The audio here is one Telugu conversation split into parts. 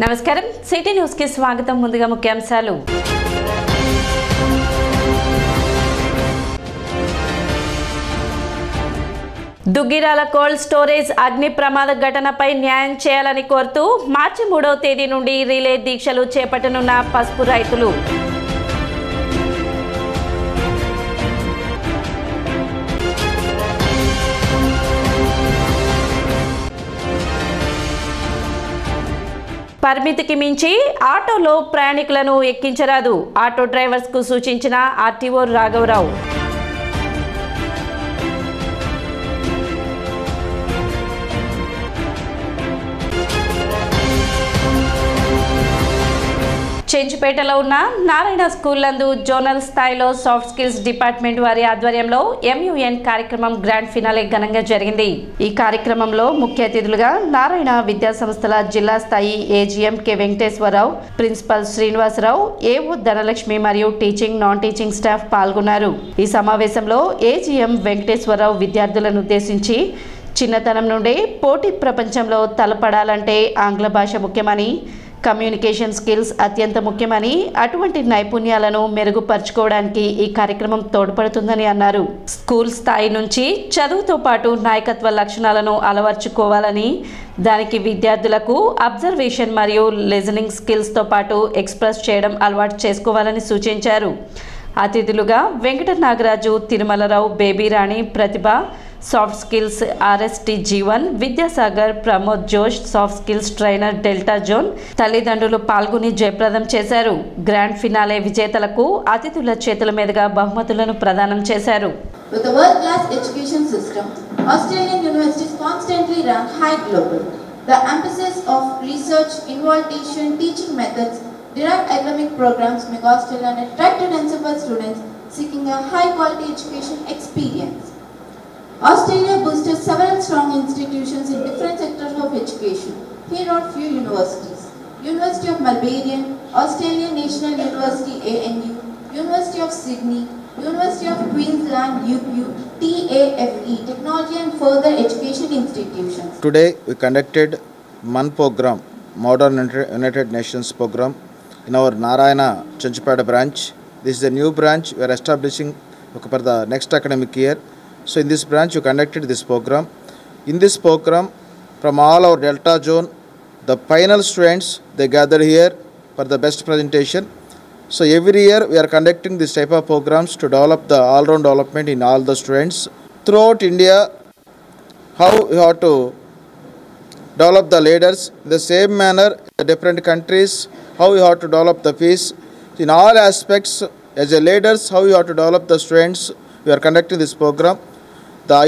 నమస్కారం సిటీ న్యూస్ కి స్వాగతం ముందుగా ముఖ్యాంశాలు దుగ్గిరాల కోల్డ్ స్టోరేజ్ అగ్ని ప్రమాద ఘటనపై న్యాయం చేయాలని కోరుతూ మార్చి 3వ తేదీ నుండి రిలే దీక్షలు చేపట్టనున్న పసుపు రైతులు పరిమితికి మించి ఆటోలో ప్రయాణికులను ఎక్కించరాదు ఆటో డ్రైవర్స్ కు సూచించిన ఆర్టీఓ రాఘవరావు చెంచుపేటలో ఉన్న నారాయణ స్కూల్ నందు జోనల్ స్థాయిలో సాఫ్ట్ స్కిల్స్ డిపార్ట్మెంట్ వారి ఆధ్వర్యంలో MUN కార్యక్రమం గ్రాండ్ ఫినాలే ఘనంగా జరిగింది. ఈ కార్యక్రమంలో ముఖ్య అతిథులుగా నారాయణ విద్యా సంస్థల జిల్లా స్థాయి AGM K Venkateswararao, principal Srinivasarao, AO Dhanalakshmi మరియు టీచింగ్ నాన్ టీచింగ్ స్టాఫ్ పాల్గొన్నారు. ఈ సమావేశంలో AGM వెంకటేశ్వరరావు విద్యార్థులను ఉద్దేశించి చిన్నతనం నుండి పోటీ ప్రపంచంలో తలపడాలంటే ఆంగ్ల భాష ముఖ్యమని, కమ్యూనికేషన్ స్కిల్స్ అత్యంత ముఖ్యమని, అటువంటి నైపుణ్యాలను మెరుగుపరుచుకోవడానికి ఈ కార్యక్రమం తోడ్పడుతుందని అన్నారు. స్కూల్ స్థాయి నుంచి చదువుతో పాటు నాయకత్వ లక్షణాలను అలవర్చుకోవాలని, దానికి విద్యార్థులకు అబ్జర్వేషన్ మరియు లిజనింగ్ స్కిల్స్తో పాటు ఎక్స్ప్రెస్ చేయడం అలవాటు చేసుకోవాలని సూచించారు. అతిథులుగా Venkata Nagaraju, Tirumalarao, Baby Rani, Pratibha, soft skills RST Jeevan, Vidyasagar, Pramod Josh, soft skills trainer Delta Zone తల్లిదండ్రులు పాల్గొని జయప్రదం చేశారు. గ్రాండ్ ఫినాలే విజేతలకు అతిథుల చేతుల మీదుగా బహుమతులను ప్రదానం చేశారు. With a world-class education system, Australian universities constantly rank high global. The emphasis of research, innovation, teaching methods, direct academic programs make Australia an attractive answer for students seeking a high-quality education experience. Australia boosted several strong institutions in different sectors of education. Here are few universities: University of Melbourne, Australian National University ANU, University of Sydney, University of Queensland UQ, TAFE, Technology and Further Education Institutions. Today we conducted one program, Modern United Nations program, in our Narayana Chanchupeta branch. This is a new branch we are establishing for the next academic year. So in this branch you conducted this program. In this program, from all our Delta zone, the final students, they gather here for the best presentation. So every year we are conducting this type of programs to develop the all-round development in all the students. Throughout India, how we have to develop the leaders. In the same manner, the different countries, how we have to develop the peace. In all aspects, as a leaders, how we have to develop the students, we are conducting this program.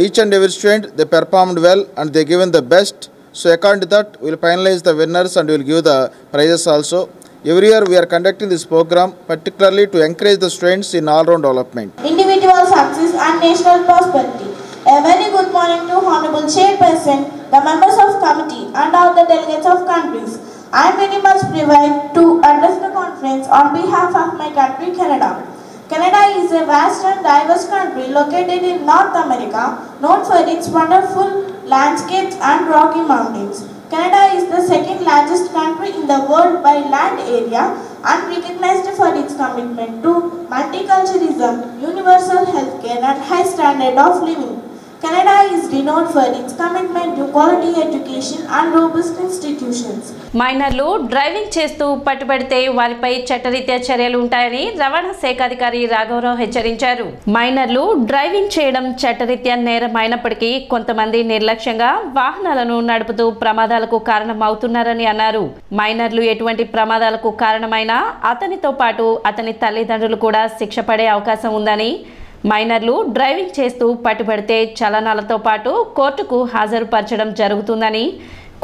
Each and every student, they performed well and they given the best. So according to that, we will finalize the winners and we will give the prizes also. Every year we are conducting this program particularly to encourage the students in all-round development. Individual success and national prosperity. A very good morning to Honorable Chairperson, the members of committee and all the delegates of countries. I am very much privileged to address the conference on behalf of my country, Canada. Canada is a vast and diverse country located in North America, known for its wonderful landscapes and rocky mountains. Canada is the second largest country in the world by land area and recognized for its commitment to multiculturalism, universal healthcare and high standard of living. Canada is renowned for its commitment to quality education and robust institutions. మైనర్లు డ్రైవింగ్ చేస్తూ పట్టుబడితే వారిపై చట్టరీత్యా చర్యలు ఉంటాయని రవాణా శాఖ అధికారి రాఘవరావు హెచ్చరించారు. మైనర్లు డ్రైవింగ్ చేయడం చట్టరీత్యా నేరం అయినప్పటికీ కొంతమంది నిర్లక్ష్యంగా వాహనాలను నడుపుతూ ప్రమాదాలకు కారణమవుతున్నారని అన్నారు. మైనర్లు ఎటువంటి ప్రమాదాలకు కారణమైనా అతనితో పాటు అతని తల్లిదండ్రులు కూడా శిక్ష పడే అవకాశం ఉందని, మైనర్లు డ్రైవింగ్ చేస్తూ పట్టుబడితే చలనాలతో పాటు కోర్టుకు హాజరుపరచడం జరుగుతుందని,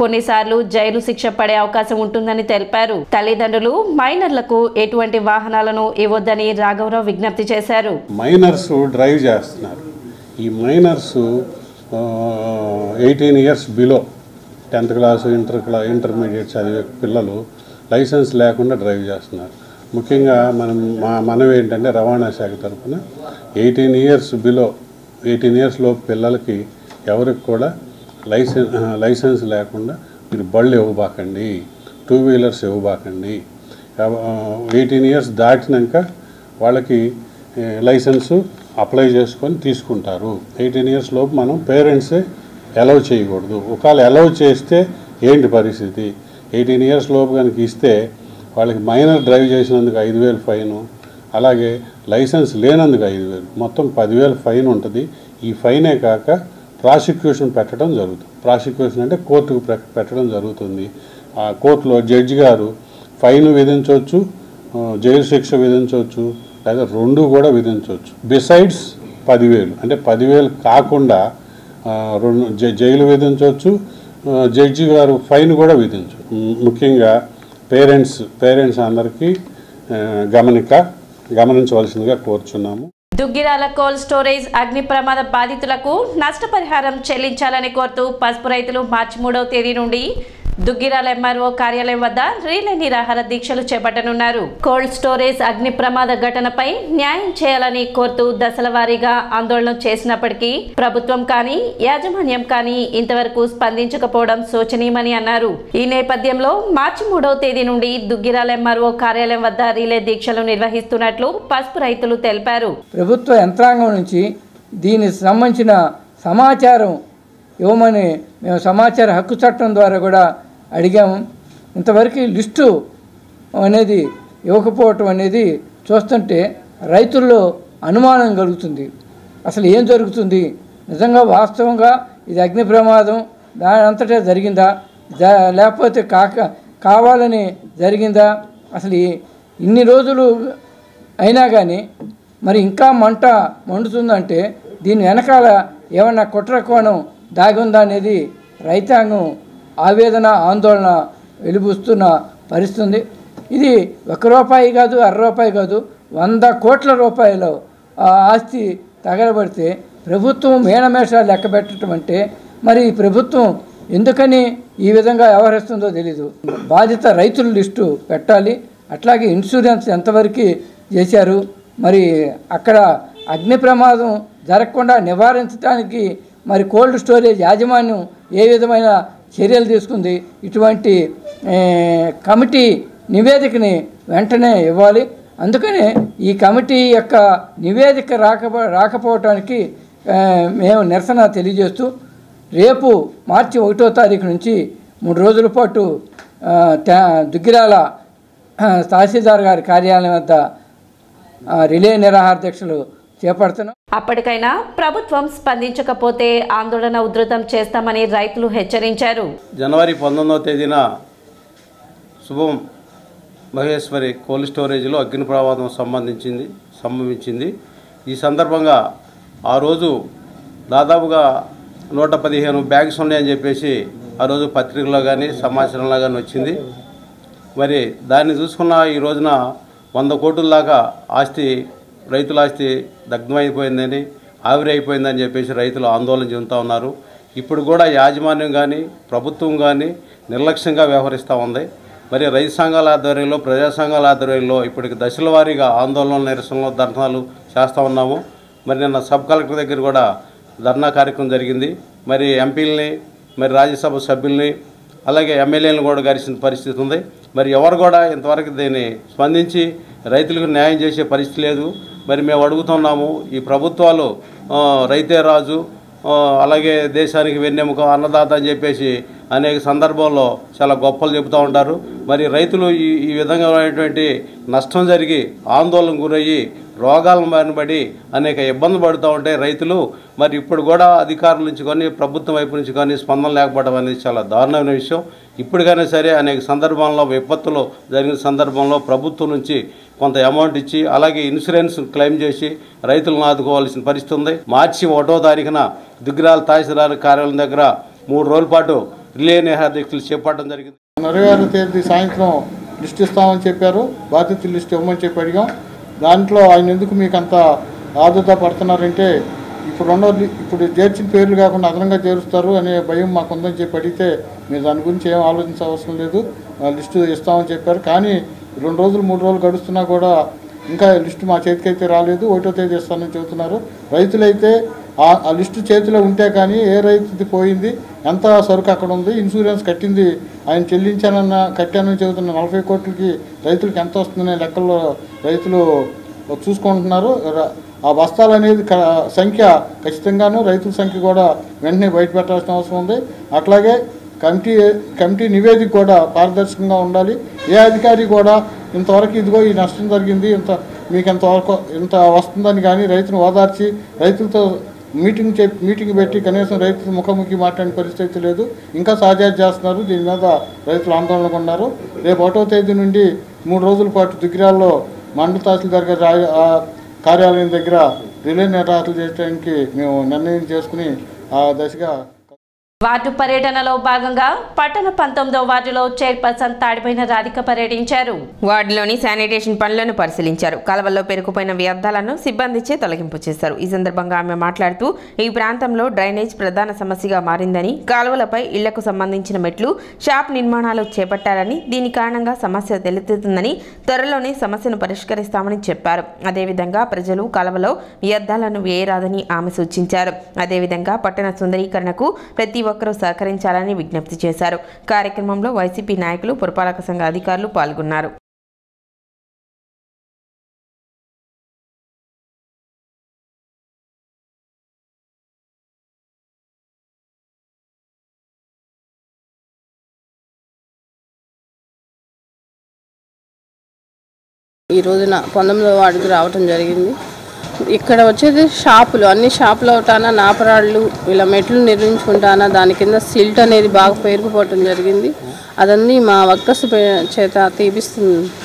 కొన్నిసార్లు జైలు శిక్ష పడే అవకాశం ఉంటుందని తెలిపారు. తల్లిదండ్రులు మైనర్లకు ఎటువంటి వాహనాలను ఇవ్వొద్దని రాఘవరావు విజ్ఞప్తి చేశారు. మైనర్స్ డ్రైవ్ చేస్తున్నారు. ఈ minors 18 years below 10th class intermediate చదివే పిల్లలు లైసెన్స్ లేకుండా డ్రైవ్ చేస్తున్నారు. ముఖ్యంగా మనం ఏంటంటే రవాణా శాఖ తరఫున 18 years బిలో 18 years లోపు పిల్లలకి ఎవరికి కూడా లైసెన్స్ లేకుండా మీరు బళ్ళు ఇవ్వబాకండి. 2 వీలర్స్ ఇవ్వబాకండి. 18 ఇయర్స్ దాటినాక వాళ్ళకి లైసెన్సు అప్లై చేసుకొని తీసుకుంటారు. 18 ఇయర్స్ లోపు మనం పేరెంట్సే అలౌ చేయకూడదు. ఒకవేళ అలౌ చేస్తే ఏంటి పరిస్థితి? 18 ఇయర్స్ లోపు కనుక ఇస్తే వాళ్ళకి మైనర్ డ్రైవ్ చేసినందుకు 5,000 ఫైను, అలాగే లైసెన్స్ లేనందుకు 5,000, మొత్తం 10,000 ఫైన్ ఉంటుంది. ఈ ఫైనే కాక ప్రాసిక్యూషన్ పెట్టడం జరుగుతుంది. ప్రాసిక్యూషన్ అంటే కోర్టుకు పెట్టడం జరుగుతుంది. ఆ కోర్టులో జడ్జి గారు ఫైన్ విధించవచ్చు, జైలు శిక్ష విధించవచ్చు, లేదా 2 కూడా విధించవచ్చు. బిసైడ్స్ 10,000 అంటే 10,000 కాకుండా జైలు విధించవచ్చు, జడ్జి గారు ఫైన్ కూడా విధించవచ్చు. ముఖ్యంగా పేరెంట్స్ అందరికీ గమనించవలసిందిగా కోరుచున్నాము. దుగ్గిరాల కోల్డ్ స్టోరేజ్ అగ్ని ప్రమాద బాధితులకు నష్టపరిహారం చెల్లించాలని కోరుతూ పసుపు రైతులు మార్చి 3వ తేదీ నుండి దుగ్గిరాల ఎంఆర్ఓ కార్యాలయం వద్ద రీలే నిరాహార దీక్షలు చేపట్టనున్నారు. కోల్డ్ స్టోరేజ్ అగ్ని ప్రమాద ఘటనపై న్యాయం చేయాలని కోరుతూ దశల వారీగా ఆందోళన చేసినప్పటికీ ప్రభుత్వం కానీ యాజమాన్యం కానీ ఇంతవరకు స్పందించకపోవడం శోచనీయమని అన్నారు. ఈ నేపథ్యంలో మార్చి 3వ తేదీ నుండి దుగ్గిరాల ఎంఆర్ఓ కార్యాలయం వద్ద రీలే దీక్షలు నిర్వహిస్తున్నట్లు పసుపు రైతులు తెలిపారు. ప్రభుత్వ యంత్రాంగం నుంచి దీనికి సంబంధించిన సమాచారం ఇవ్వమని మేము సమాచార హక్కు చట్టం ద్వారా కూడా అడిగాము. ఇంతవరకు లిస్టు అనేది ఇవ్వకపోవటం అనేది చూస్తుంటే రైతుల్లో అనుమానం కలుగుతుంది. అసలు ఏం జరుగుతుంది, నిజంగా వాస్తవంగా ఇది అగ్ని ప్రమాదం దాని అంతటా జరిగిందా, లేకపోతే కావాలని జరిగిందా, అసలు ఇన్ని రోజులు అయినా కానీ మరి ఇంకా మంట మండుతుందంటే దీని వెనకాల ఏమన్నా కుట్ర కోణం దాగి ఉందా అనేది రైతాంగం ఆవేదన ఆందోళన వెలిబుస్తున్న పరిస్థితి. ఇది ₹1 కాదు, ₹60 కాదు, 100 కోట్ల రూపాయలు ఆస్తి తగలబడితే ప్రభుత్వం మేనమేషాలు లెక్క పెట్టడం అంటే మరి ప్రభుత్వం ఎందుకని ఈ విధంగా వ్యవహరిస్తుందో తెలీదు. బాధిత రైతుల లిస్టు పెట్టాలి. అట్లాగే ఇన్సూరెన్స్ ఎంతవరకు చేశారు, మరి అక్కడ అగ్ని ప్రమాదం జరగకుండా నివారించడానికి మరి కోల్డ్ స్టోరేజ్ యాజమాన్యం ఏ విధమైన చర్యలు తీసుకుంది, ఇటువంటి కమిటీ నివేదికని వెంటనే ఇవ్వాలి. అందుకనే ఈ కమిటీ యొక్క నివేదిక రాకపోవటానికి మేము నిరసన తెలియజేస్తూ రేపు మార్చి 1వ తారీఖు నుంచి 3 రోజుల పాటు దుగ్గిరాల తహసీల్దార్ గారి కార్యాలయం వద్ద రిలే నిరాహార దీక్షలు చేపడుతున్నాం. అప్పటికైనా ప్రభుత్వం స్పందించకపోతే ఆందోళన ఉధృతం చేస్తామని రైతులు హెచ్చరించారు. జనవరి 19వ తేదీన శుభం మహేశ్వరి కోల్డ్ స్టోరేజ్లో అగ్ని ప్రమాదం సంభవించింది. ఈ సందర్భంగా ఆ రోజు దాదాపుగా 115 బ్యాగ్స్ ఉన్నాయని చెప్పేసి ఆ రోజు పత్రికలో కానీ సమాచారంలో కానీ వచ్చింది. మరి దాన్ని చూసుకున్న ఈ రోజున 100 కోట్ల దాకా రైతుల ఆస్తి దగ్ధమైపోయిందని, ఆవిరైపోయిందని చెప్పేసి రైతులు ఆందోళన చెందుతూ ఉన్నారు. ఇప్పుడు కూడా యాజమాన్యం కానీ ప్రభుత్వం కానీ నిర్లక్ష్యంగా వ్యవహరిస్తూ ఉంది. మరి రైతు సంఘాల ఆధ్వర్యంలో, ప్రజా సంఘాల ఆధ్వర్యంలో ఇప్పటికి దశల వారీగా ఆందోళన, నిరసనలు, ధర్నాలు చేస్తూ ఉన్నాము. మరి నిన్న సబ్ కలెక్టర్ దగ్గర కూడా ధర్నా కార్యక్రమం జరిగింది. మరి ఎంపీలని, మరి రాజ్యసభ సభ్యుల్ని, అలాగే ఎమ్మెల్యేలను కూడా గడిచిన పరిస్థితి ఉంది. మరి ఎవరు కూడా ఇంతవరకు దీన్ని స్పందించి రైతులకు న్యాయం చేసే పరిస్థితి లేదు. మరి మేము అడుగుతున్నాము, ఈ ప్రభుత్వాలు రైతే రాజు, అలాగే దేశానికి వెన్నెముక, అన్నదాత అని చెప్పేసి అనేక సందర్భాల్లో చాలా గొప్పలు చెబుతూ ఉంటారు. మరి రైతులు ఈ విధంగాటువంటి నష్టం జరిగి ఆందోళన గురయ్యి రోగాలను బారినపడి అనేక ఇబ్బందులు పడుతూ ఉంటే రైతులు మరి ఇప్పుడు కూడా అధికారుల నుంచి కానీ ప్రభుత్వం వైపు నుంచి కానీ స్పందన లేకపోవడం అనేది చాలా దారుణమైన విషయం. ఇప్పటికైనా సరే అనేక సందర్భాల్లో విపత్తులు జరిగిన సందర్భంలో ప్రభుత్వం నుంచి కొంత అమౌంట్ ఇచ్చి అలాగే ఇన్సూరెన్స్ క్లెయిమ్ చేసి రైతులను ఆదుకోవాల్సిన పరిస్థితి ఉంది. మార్చి 1వ తారీఖున దుగ్గిరాల తహసీల్దార్ కార్యాలయం దగ్గర 3 రోజుల పాటు రిలే నిరాహార దీక్షలు చేపట్టడం జరిగింది. 26వ తేదీ సాయంత్రం లిస్ట్ ఇస్తామని చెప్పారు. బాధితుల లిస్ట్ ఇవ్వమని చెప్పి అడిగాం. దాంట్లో ఆయన ఎందుకు మీకు అంత ఆదుత పడుతున్నారంటే ఇప్పుడు చేర్చిన పేర్లు కాకుండా అదనంగా చేరుస్తారు అనే భయం మాకు ఉందని చెప్పి అడిగితే మీరు దాని గురించి ఏం ఆలోచించవసరం లేదు, లిస్టు ఇస్తామని చెప్పారు. కానీ 2 రోజులు 3 రోజులు గడుస్తున్నా కూడా ఇంకా లిస్టు మా చేతికైతే రాలేదు. 1వ తేదీ ఇస్తానని చెబుతున్నారు. రైతులైతే ఆ లిస్టు చేతిలో ఉంటే కానీ ఏ రైతుది పోయింది, ఎంత సరుకు అక్కడ ఉంది, ఇన్సూరెన్స్ కట్టింది ఆయన కట్టానని చెబుతున్న 40 కోట్లకి రైతులకు ఎంత వస్తుందనే లెక్కల్లో రైతులు చూసుకుంటున్నారు. ఆ బస్తాలు అనేది సంఖ్య ఖచ్చితంగాను రైతుల సంఖ్య కూడా వెంటనే బయటపెట్టాల్సిన అవసరం ఉంది. అట్లాగే కమిటీ నివేదిక కూడా పారదర్శకంగా ఉండాలి. ఏ అధికారి కూడా ఇంతవరకు ఇదిగో ఈ నష్టం జరిగింది, మీకు ఇంత వస్తుందని కానీ రైతును ఓదార్చి రైతులతో మీటింగ్ పెట్టి కనీసం రైతులు ముఖాముఖి మాట్లాడిన పరిస్థితి లేదు. ఇంకా సహజాలు చేస్తున్నారు. దీని మీద రైతులు ఆందోళనగా ఉన్నారు. రేపు 1వ తేదీ నుండి 3 రోజుల పాటు దుగ్గిరాల్లో మండల తహసీల్దార్ గారి కార్యాలయం దగ్గర రిలే నిరాహారాలు చేయడానికి మేము నిర్ణయం చేసుకుని ఆ దశగా వార్డు పర్యటనలో భాగంగా పట్టణ 19వ వార్డులో చైర్పర్సన్ తాడిపోయిన రాధిక పర్యటించారు. వార్డులోని శానిటేషన్ పనులను పరిశీలించారు. కాలువల్లో పెరుకుపోయిన వ్యర్థాలను సిబ్బందిచే తొలగింపు చేశారు. ఈ సందర్భంగా ఆమె మాట్లాడుతూ ఈ ప్రాంతంలో డ్రైనేజ్ ప్రధాన సమస్యగా మారిందని, కాలువలపై ఇళ్లకు సంబంధించిన మెట్లు, షాప్ నిర్మాణాలు చేపట్టారని, దీని కారణంగా సమస్య తలెత్తుతుందని, త్వరలోనే సమస్యను పరిష్కరిస్తామని చెప్పారు. అదేవిధంగా ప్రజలు కాలువలో వ్యర్థాలను వేయరాదని ఆమె సూచించారు. అదేవిధంగా పట్టణ సుందరీకరణకు ప్రతి ఒక్కరూ సహకరించాలని విజ్ఞప్తి చేశారు. కార్యక్రమంలో వైసీపీ నాయకులు, పురపాలక సంఘ అధికారులు పాల్గొన్నారు. ఈ రోజున 19వ వార్డుకు రావటం జరిగింది. ఇక్కడ వచ్చేది షాపులు, అన్ని షాపులు అవుతానా నాపరాళ్ళు ఇలా మెట్లు నిర్మించుకుంటానా దాని కింద సిల్ట్ అనేది బాగా పేరుకుపోవటం జరిగింది. అదన్నీ మా వర్కర్స్ చేత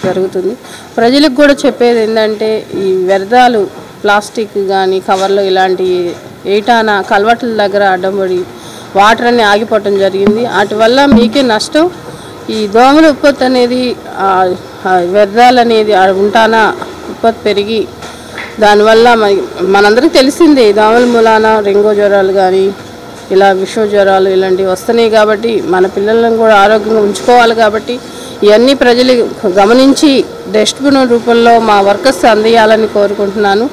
జరుగుతుంది. ప్రజలకు కూడా చెప్పేది ఏంటంటే ఈ వ్యర్థాలు ప్లాస్టిక్ కానీ కవర్లు ఇలాంటి ఏటానా కలవట్ల దగ్గర అడ్డంపడి వాటర్ అన్నీ ఆగిపోవటం జరిగింది. వాటి వల్ల మీకే నష్టం. ఈ దోమల ఉత్పత్తి అనేది వ్యర్థాలు అనేది ఉంటానా ఉత్పత్తి పెరిగి దానివల్ల మనందరికీ తెలిసిందే దోమల మూలాన డెంగూ జ్వరాలు కానీ ఇలా విష జ్వరాలు ఇలాంటివి వస్తున్నాయి. కాబట్టి మన పిల్లలను కూడా ఆరోగ్యంగా ఉంచుకోవాలి. కాబట్టి ఇవన్నీ ప్రజలు గమనించి డస్ట్బిన్ రూపంలో మా వర్కర్స్ అందియాలని కోరుకుంటున్నాను.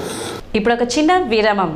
ఇప్పుడు ఒక చిన్న విరామం.